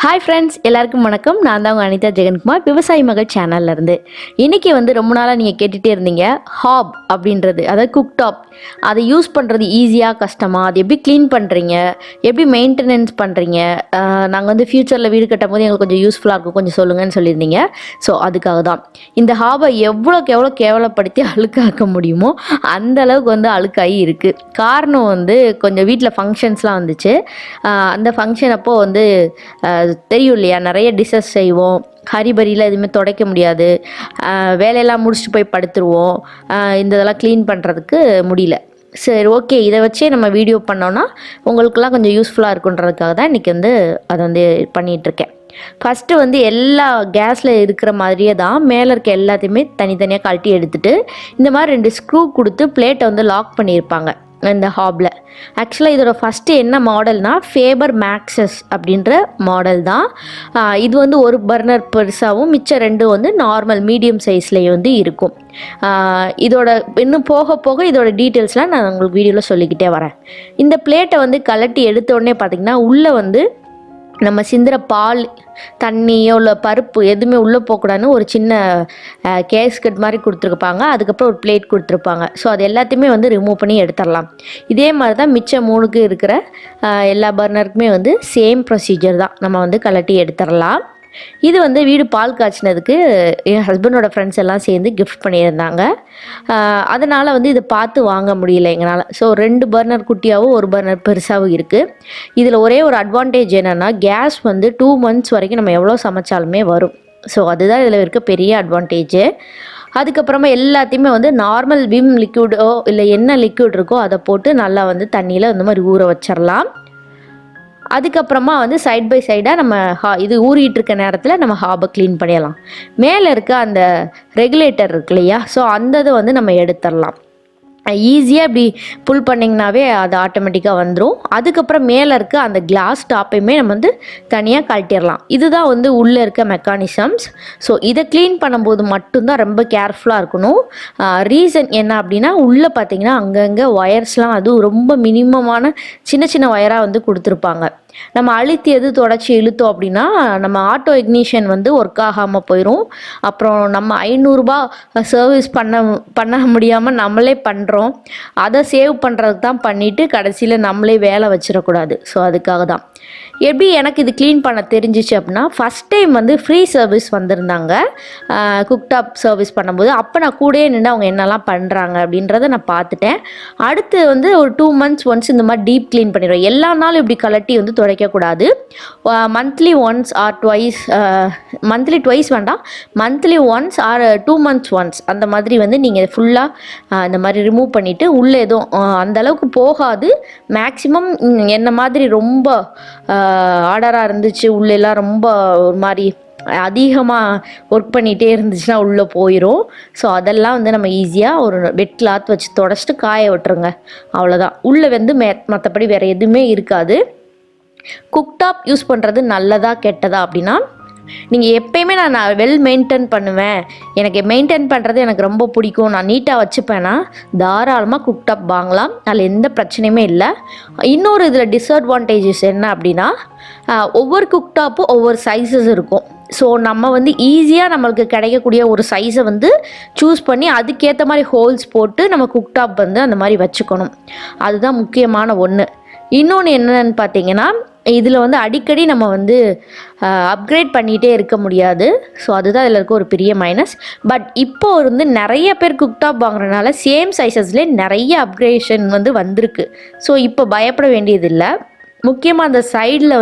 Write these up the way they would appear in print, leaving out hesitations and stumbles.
Hi friends, எல்லாருக்கும் வணக்கம். நான் தான் உங்கள் அனிதா ஜெகன்குமார், விவசாயி மகள் சேனல்லேருந்து. இன்றைக்கி ரொம்ப நாளாக நீங்கள் கேட்டுகிட்டே இருந்தீங்க ஹாப் அப்படின்றது, அதாவது குக்டாப். அதை யூஸ் பண்ணுறது ஈஸியாக கஷ்டமாக, அது எப்படி க்ளீன் பண்ணுறீங்க, எப்படி மெயின்டெனன்ஸ் பண்ணுறீங்க, நாங்கள் ஃப்யூச்சரில் வீடு கட்டும் போது எங்களுக்கு கொஞ்சம் யூஸ்ஃபுல்லாக இருக்கும், கொஞ்சம் சொல்லுங்கன்னு சொல்லியிருந்தீங்க. ஸோ அதுக்காக தான் இந்த ஹாபை எவ்வளோக்கு எவ்வளோ கேவலப்படுத்தி அழுக்காக்க முடியுமோ அந்த அளவுக்கு அழுக்காகி இருக்குது. காரணம் கொஞ்சம் வீட்டில் ஃபங்க்ஷன்ஸ்லாம் வந்துச்சு. அந்த ஃபங்க்ஷன் அப்போது தெரியும் இல்லையா, நிறைய டிஷ்ஷஸ் செய்வோம். ஹரிபரியில் எதுவுமே துடைக்க முடியாது. வேலையெல்லாம் முடிச்சுட்டு போய் படுத்துருவோம். இதெல்லாம் க்ளீன் பண்ணுறதுக்கு முடியல. சரி, ஓகே, இதை வச்சே நம்ம வீடியோ பண்ணோன்னா உங்களுக்கெல்லாம் கொஞ்சம் யூஸ்ஃபுல்லாக இருக்குன்றதுக்காக தான் இன்றைக்கி அதை பண்ணிகிட்ருக்கேன். ஃபஸ்ட்டு எல்லா கேஸில் இருக்கிற மாதிரியே தான் மேலே இருக்க எல்லாத்தையுமே தனித்தனியாக கழட்டி எடுத்துகிட்டு இந்த மாதிரி 2 ஸ்க்ரூ கொடுத்து பிளேட்டை லாக் பண்ணியிருப்பாங்க இந்த ஹாபில். ஆக்சுவலாக இதோட ஃபஸ்ட்டு என்ன மாடல்னால் ஃபேபர் மேக்ஸஸ் அப்படின்ற மாடல் தான். இது ஒரு பர்னர் பெருசாகவும் மிச்சம் 2 நார்மல் மீடியம் சைஸ்லேயே இருக்கும். இதோட இன்னும் போக போக இதோட டீட்டெயில்ஸ்லாம் நான் உங்களுக்கு வீடியோவில் சொல்லிக்கிட்டே வரேன். இந்த பிளேட்டை கலட்டி எடுத்த உடனே பார்த்திங்கன்னா உள்ளே நம்ம சிந்துற பால், தண்ணியோ இல்லை பருப்பு எதுவுமே உள்ளே போகக்கூடாதுன்னு ஒரு சின்ன கேஸ்கட் மாதிரி கொடுத்துருப்பாங்க. அதுக்கப்புறம் ஒரு பிளேட் கொடுத்துருப்பாங்க. ஸோ அது எல்லாத்தையுமே ரிமூவ் பண்ணி எடுத்துடலாம். இதே மாதிரி தான் மிச்சம் 3க்கு இருக்கிற எல்லா பர்னருக்குமே சேம் ப்ரொசீஜர் தான். நம்ம கலட்டி எடுத்துடலாம். இது வீடு பால் காய்ச்சினதுக்கு என் ஹஸ்பண்டோட ஃப்ரெண்ட்ஸ் எல்லாம் சேர்ந்து கிஃப்ட் பண்ணியிருந்தாங்க. அதனால் இதை பார்த்து வாங்க முடியல எங்களால். ஸோ 2 பர்னர் குட்டியாகவும் 1 பர்னர் பெருசாகவும் இருக்குது. இதில் ஒரே ஒரு அட்வான்டேஜ் என்னென்னா கேஸ் 2 மந்த்ஸ் வரைக்கும் நம்ம எவ்வளோ சமைச்சாலுமே வரும். ஸோ அதுதான் இதில் இருக்க பெரிய அட்வான்டேஜு. அதுக்கப்புறமா எல்லாத்தையுமே நார்மல் விம் லிக்விடோ இல்லை என்ன லிக்விட் இருக்கோ அதை போட்டு நல்லா தண்ணியில் இந்த மாதிரி ஊற வச்சிடலாம். அதுக்கப்புறமா சைட் பை சைடாக நம்ம இது ஊறிட்டு இருக்க நேரத்தில் நம்ம ஹாபை க்ளீன் பண்ணிடலாம். மேலே இருக்க அந்த ரெகுலேட்டர் இருக்கு இல்லையா, ஸோ அந்த இதை நம்ம எடுத்துடலாம். ஈஸியாக இப்படி புல் பண்ணிங்கனாவே அது ஆட்டோமேட்டிக்காக வந்துடும். அதுக்கப்புறம் மேலே இருக்க அந்த கிளாஸ் டாப்பையுமே நம்ம தனியாக கழட்டிடலாம். இதுதான் உள்ளே இருக்க மெக்கானிசம்ஸ். ஸோ இதை க்ளீன் பண்ணும்போது மட்டும்தான் ரொம்ப கேர்ஃபுல்லாக இருக்கணும். ரீசன் என்ன அப்படின்னா, உள்ளே பார்த்தீங்கன்னா அங்கங்கே ஒயர்ஸ்லாம் அதுவும் ரொம்ப மினிமமான சின்ன சின்ன ஒயராக கொடுத்துருப்பாங்க. நம்ம அழுத்தி தொடச்சி இழுத்தோம் அப்படின்னா நம்ம ஆட்டோ இக்னிஷன் ஒர்க் ஆகாமல் போயிடும். அப்புறம் நம்ம 500 ரூபாய் சர்வீஸ் பண்ண முடியாமல் நம்மளே பண்ணுறோம். அதை சேவ் பண்ணுறதுக்கு தான் பண்ணிவிட்டு கடைசியில் நம்மளே வேலை வச்சிடக்கூடாது. ஸோ அதுக்காக தான். எப்படி எனக்கு இது க்ளீன் பண்ண தெரிஞ்சிச்சு அப்படின்னா, ஃபஸ்ட் டைம் ஃப்ரீ சர்வீஸ் வந்திருந்தாங்க குக்டாப் சர்வீஸ் பண்ணும்போது. அப்போ நான் கூடயே நின்று அவங்க என்னெல்லாம் பண்ணுறாங்க அப்படின்றத நான் பார்த்துட்டேன். அடுத்து ஒரு 2 மந்த்ஸ் ஒன்ஸ் இந்த மாதிரி டீப் க்ளீன் பண்ணிடுவேன். எல்லா நாளும் இப்படி கலட்டி துடைக்கக்கூடாது. Monthly once or twice, monthly twice வேண்டாம், monthly once or 2 months once அந்த மாதிரி நீங்கள் ஃபுல்லாக இந்த மாதிரி ரிமூவ் பண்ணிவிட்டு உள்ளே எதுவும் அந்தளவுக்கு போகாது. மேக்ஸிமம் என்ன மாதிரி ரொம்ப ஆர்டராக இருந்துச்சு, உள்ளெல்லாம் ரொம்ப ஒரு மாதிரி அதிகமாக ஒர்க் பண்ணிகிட்டே இருந்துச்சுன்னா உள்ளே போயிடும். ஸோ அதெல்லாம் நம்ம ஈஸியாக ஒரு வெட் கிளாத் வச்சு தொடச்சிட்டு காய விட்டுருங்க. அவ்வளோதான். உள்ளே மற்றபடி வேறு எதுவுமே இருக்காது. குக்டாப் யூஸ் பண்ணுறது நல்லதா கெட்டதா அப்படின்னா, நீங்கள் எப்பயுமே நான் வெல் மெயின்டைன் பண்ணுவேன், எனக்கு மெயின்டைன் பண்ணுறது எனக்கு ரொம்ப பிடிக்கும், நான் நீட்டாக வச்சுப்பேன்னா தாராளமாக குக்டாப் வாங்கலாம். அதில் எந்த பிரச்சனையுமே இல்லை. இன்னொரு இதில் டிஸ்அட்வான்டேஜஸ் என்ன அப்படின்னா, ஒவ்வொரு குக்டாப்பும் ஒவ்வொரு சைஸஸ் இருக்கும். ஸோ நம்ம ஈஸியாக நம்மளுக்கு கிடைக்கக்கூடிய ஒரு சைஸை சூஸ் பண்ணி அதுக்கேற்ற மாதிரி ஹோல்ஸ் போட்டு நம்ம குக்டாப் அந்த மாதிரி வச்சுக்கணும். அதுதான் முக்கியமான ஒன்று. இன்னொன்று என்னன்னு பார்த்தீங்கன்னா, இதில் அடிக்கடி நம்ம அப்கிரேட் பண்ணிகிட்டே இருக்க முடியாது. ஸோ அதுதான் இதில் இருக்க ஒரு பெரிய மைனஸ். பட் இப்போ நிறைய பேர் குக்டாப் வாங்குறதுனால சேம் சைஸஸ்லேயே நிறைய அப்கிரேஷன் வந்திருக்கு. ஸோ இப்போ பயப்பட வேண்டியதில்லை. முக்கியமாக அந்த சைடில்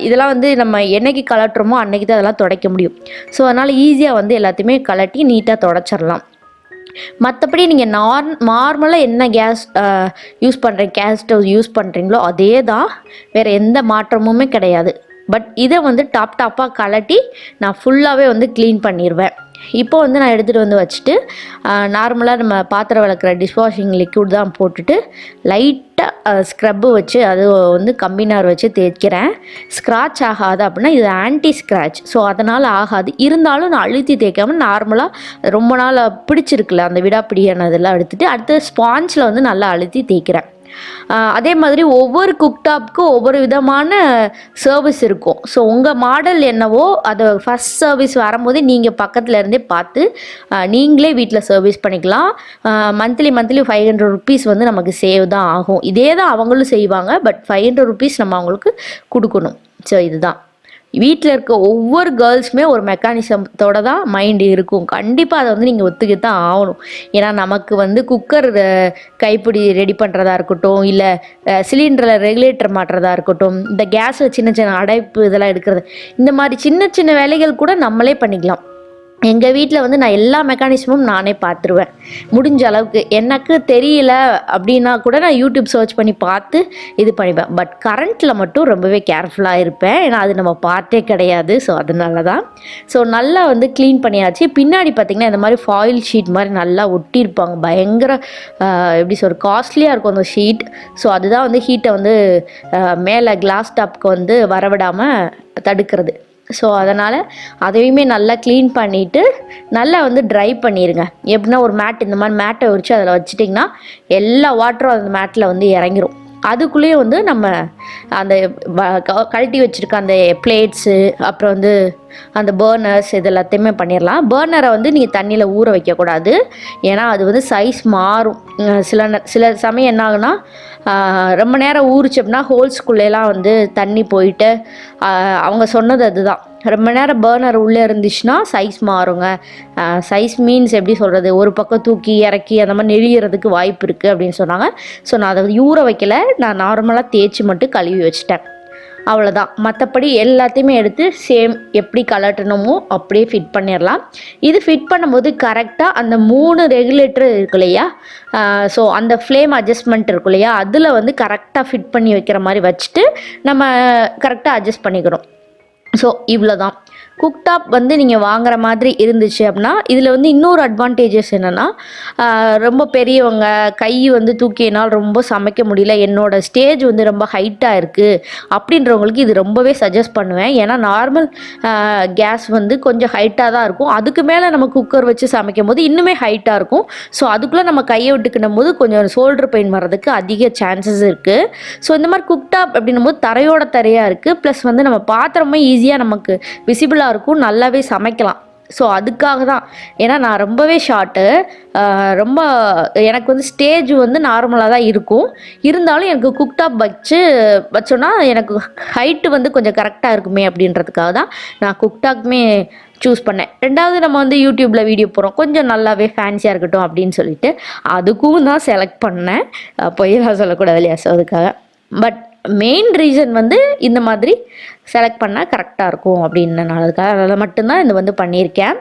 இதெல்லாம் நம்ம என்னைக்கு கலட்டுறோமோ அன்றைக்கி தான் அதெல்லாம் துடைக்க முடியும். ஸோ அதனால் ஈஸியாக எல்லாத்தையுமே கலட்டி நீட்டாக துடைச்சிடலாம். மற்றபடி நீங்கள் நார்மலாக என்ன கேஸ் யூஸ் பண்ணுறீங்க, கேஸ் ஸ்டவ் யூஸ் பண்ணுறீங்களோ அதே தான், வேறு எந்த மாற்றமுமே கிடையாது. பட் இதை டாப்பாக கலட்டி நான் ஃபுல்லாகவே க்ளீன் பண்ணிடுவேன். இப்போ நான் எடுத்துகிட்டு வச்சுட்டு நார்மலாக நம்ம பாத்திரம் விளக்குற டிஷ்வாஷிங் லிக்விட் தான் போட்டுட்டு லைட்டாக ஸ்க்ரப்பு வச்சு அது கம்பினார் வச்சு தேய்க்கிறேன். ஸ்க்ராட்ச் ஆகாது அப்படின்னா இது ஆன்டி ஸ்க்ராட்ச். ஸோ அதனால் ஆகாது. இருந்தாலும் நான் அழுத்தி தேய்க்காமல் நார்மலாக ரொம்ப நாள் பிடிச்சிருக்குல்ல அந்த விடாப்பிடியானதெல்லாம் எடுத்துகிட்டு அடுத்து ஸ்பாஞ்சில் நல்லா அழுத்தி தேய்க்கிறேன். அதே மாதிரி ஒவ்வொரு குக்டாப்க்கும் ஒவ்வொரு விதமான சர்வீஸ் இருக்கும். ஸோ உங்கள் மாடல் என்னவோ அதை ஃபஸ்ட் சர்வீஸ் வரும்போது நீங்கள் பக்கத்தில் இருந்தே பார்த்து நீங்களே வீட்டில் சர்வீஸ் பண்ணிக்கலாம். மந்த்லி 500 ருபீஸ் வந்து நமக்கு சேவ் தான் ஆகும். இதே தான் அவங்களும் செய்வாங்க, பட் 500 ருபீஸ் நம்ம அவங்களுக்கு கொடுக்கணும். ஸோ இதுதான் வீட்டில் இருக்க ஒவ்வொரு கேர்ள்ஸுமே ஒரு மெக்கானிசத்தோட தான் மைண்டு இருக்கும். கண்டிப்பாக அதை வந்து நீங்கள் ஒத்துக்கிட்டு தான் ஆகணும். ஏன்னா நமக்கு வந்து குக்கர் கைப்பிடி ரெடி பண்ணுறதா இருக்கட்டும், இல்லை சிலிண்டரில் ரெகுலேட்டர் மாட்டுறதா இருக்கட்டும், இந்த கேஸில் சின்ன சின்ன அடைப்பு இதெல்லாம் எடுக்கிறது, இந்த மாதிரி சின்ன சின்ன வேலைகள் கூட நம்மளே பண்ணிக்கலாம். எங்கள் வீட்டில் வந்து நான் எல்லா மெக்கானிசமும் நானே பார்த்துருவேன் முடிஞ்ச அளவுக்கு. எனக்கு தெரியல அப்படின்னா கூட நான் யூடியூப் சர்ச் பண்ணி பார்த்து இது பண்ணிப்பேன். பட் கரண்ட்டில் மட்டும் ரொம்பவே கேர்ஃபுல்லாக இருப்பேன், ஏன்னா அது நம்ம பார்த்தே கிடையாது. ஸோ அதனால தான். ஸோ நல்லா வந்து க்ளீன் பண்ணியாச்சு. பின்னாடி பார்த்திங்கன்னா இந்த மாதிரி ஃபாயில் ஷீட் மாதிரி நல்லா ஒட்டியிருப்பாங்க. பயங்கர எப்படி சொல்ற காஸ்ட்லியாக இருக்கும் அந்த ஷீட். ஸோ அதுதான் வந்து ஹீட்டை வந்து மேலே கிளாஸ் டாப்க்கு வந்து வரவிடாமல் தடுக்கிறது. ஸோ அதனால் அதையுமே நல்லா க்ளீன் பண்ணிவிட்டு நல்லா வந்து ட்ரை பண்ணிடுங்க. எப்படின்னா ஒரு மேட், இந்த மாதிரி மேட்டை விரித்து அதில் வச்சிட்டிங்கன்னா எல்லா வாட்டரும் அந்த மேட்டில் வந்து இறங்கிரும். அதுக்குள்ளேயே வந்து நம்ம அந்த கழட்டி வச்சுருக்க அந்த பிளேட்ஸு, அப்புறம் வந்து அந்த பர்னர்ஸ் இது எல்லாத்தையுமே பண்ணிடலாம். பர்னரை வந்து நீங்கள் தண்ணியில் ஊற வைக்கக்கூடாது, ஏன்னா அது வந்து சைஸ் மாறும். சில சமயம் என்ன ஆகுனா ரொம்ப நேரம் ஊறிச்சு அப்படின்னா ஹோல்ஸ்குள்ளேலாம் வந்து தண்ணி போயிட்டு அவங்க சொன்னது அதுதான், ரொம்ப நேரம் பர்னர் உள்ளே இருந்துச்சுன்னா சைஸ் மாறுங்க. சைஸ் மீன்ஸ் எப்படி சொல்கிறது, ஒரு பக்கம் தூக்கி இறக்கி அந்த மாதிரி நெளியறதுக்கு வாய்ப்பு இருக்குது அப்படின்னு சொன்னாங்க. ஸோ நான் அதை ஊற வைக்கல, நான் நார்மலாக தேய்ச்சி மட்டும் கழுவி வச்சிட்டேன், அவ்வளோதான். மற்றபடி எல்லாத்தையுமே எடுத்து சேம் எப்படி கலட்டணுமோ அப்படியே ஃபிட் பண்ணிடலாம். இது ஃபிட் பண்ணும்போது கரெக்டாக அந்த 3 ரெகுலேட்டர் இருக்கு இல்லையா, ஸோ அந்த ஃப்ளேம் அட்ஜஸ்ட்மெண்ட் இருக்கு இல்லையா, அதில் வந்து கரெக்டாக ஃபிட் பண்ணி வைக்கிற மாதிரி வச்சுட்டு நம்ம கரெக்டாக அட்ஜஸ்ட் பண்ணிக்கிறோம். ஸோ இவ்வளோ தான். குக்டாப் வந்து நீங்கள் வாங்குற மாதிரி இருந்துச்சு அப்படின்னா இதில் வந்து இன்னொரு அட்வான்டேஜஸ் என்னென்னா, ரொம்ப பெரியவங்க கை வந்து தூக்கி என்னால் ரொம்ப சமைக்க முடியல, என்னோடய ஸ்டேஜ் வந்து ரொம்ப ஹைட்டாக இருக்குது அப்படின்றவங்களுக்கு இது ரொம்பவே சஜஸ்ட் பண்ணுவேன். ஏன்னா நார்மல் கேஸ் வந்து கொஞ்சம் ஹைட்டாக தான் இருக்கும், அதுக்கு மேலே நம்ம குக்கர் வச்சு சமைக்கும் போது இன்னுமே ஹைட்டாக இருக்கும். ஸோ அதுக்குள்ளே நம்ம கையை விட்டுக்கிடும் போது கொஞ்சம் ஷோல்டர் பெயின் வர்றதுக்கு அதிக சான்சஸ் இருக்குது. ஸோ இந்த மாதிரி குக்டாப் அப்படின்னும் போது தரையோட தரையாக இருக்குது, ப்ளஸ் வந்து நம்ம பாத்திரமும் ஈஸியாக நமக்கு விசிபிளாக இருக்கும், நல்லாவே சமைக்கலாம். ஸோ அதுக்காக தான். ஏன்னா நான் ரொம்பவே ஷார்ட்டு, ரொம்ப எனக்கு வந்து ஸ்டேஜ் வந்து நார்மலாக தான் இருக்கும், இருந்தாலும் எனக்கு குக்டாப் வச்சோன்னா எனக்கு ஹைட்டு வந்து கொஞ்சம் கரெக்டாக இருக்குமே அப்படின்றதுக்காக தான் நான் குக்டாப்புமே சூஸ் பண்ணேன். ரெண்டாவது நம்ம வந்து யூடியூப்பில் வீடியோ போகிறோம், கொஞ்சம் நல்லாவே ஃபேன்சியாக இருக்கட்டும் அப்படின்னு சொல்லிட்டு அதுக்கும் தான் செலக்ட் பண்ணேன். பொய்யெல்லாம் சொல்லக்கூடாது இல்லையா, ஸோ அதுக்காக. பட் மெயின் ரீசன் வந்து இந்த மாதிரி செலக்ட் பண்ணால் கரெக்டாக இருக்கும் அப்படின்றதுக்காக அதை மட்டும்தான் இது வந்து பண்ணியிருக்கேன்.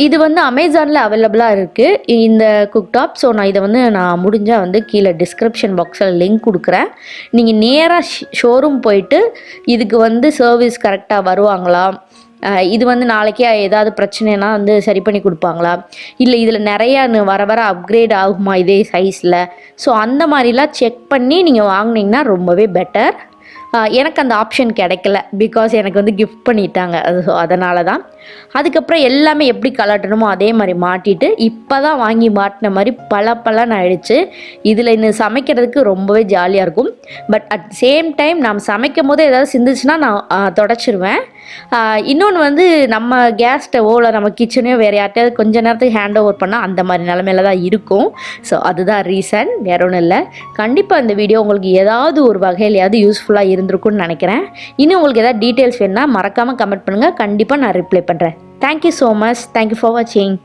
இது வந்து அமேசானில் அவைலபிளாக இருக்குது இந்த குக்டாப். ஸோ நான் இதை வந்து நான் முடிஞ்சால் வந்து கீழே டிஸ்கிரிப்ஷன் பாக்ஸில் லிங்க் கொடுக்குறேன். நீங்கள் நேராக ஷோரூம் போயிட்டு இதுக்கு வந்து சர்வீஸ் கரெக்டாக வருவாங்களா, இது வந்து நாளைக்கே ஏதாவது பிரச்சனைனா வந்து சரி பண்ணி கொடுப்பாங்களா, இல்லை இதில் நிறையா வர வர அப்கிரேட் ஆகுமா இதே சைஸில், ஸோ அந்த மாதிரிலாம் செக் பண்ணி நீங்கள் வாங்கினீங்கன்னா ரொம்பவே பெட்டர். எனக்கு அந்த ஆப்ஷன் கிடைக்கல, பிகாஸ் எனக்கு வந்து கிஃப்ட் பண்ணிட்டாங்க அது. ஸோ அதனால தான். அதுக்கப்புறம் எல்லாமே எப்படி கலட்டணுமோ அதே மாதிரி மாட்டிட்டு இப்போ தான் வாங்கி மாட்டின மாதிரி பலன்னு ஆயிடுச்சு. இதில் இன்னும் சமைக்கிறதுக்கு ரொம்பவே ஜாலியாக இருக்கும். பட் அட் சேம் டைம் நாம் சமைக்கும் போது ஏதாவது சிந்துச்சுன்னா நான் தொடச்சிருவேன். இன்னொன்று வந்து நம்ம கேஸ் ஸ்டவோவில் நம்ம கிச்சனையோ வேறு யார்ட்டையாவது கொஞ்ச நேரத்துக்கு ஹேண்ட் ஓவர் பண்ணால் அந்த மாதிரி நிலமையில தான் இருக்கும். ஸோ அதுதான் ரீசன், வேற ஒன்றும் இல்லை. கண்டிப்பாக இந்த வீடியோ உங்களுக்கு ஏதாவது ஒரு வகையிலையாவது யூஸ்ஃபுல்லாக இருந்திருக்கும்னு நினைக்கிறேன். இன்னும் உங்களுக்கு ஏதாவது டீட்டெயில்ஸ் வேணுன்னா மறக்காமல் கமெண்ட் பண்ணுங்கள், கண்டிப்பாக நான் ரிப்ளை பண்ணுறேன். Thank you so much. Thank you for வாட்சிங்.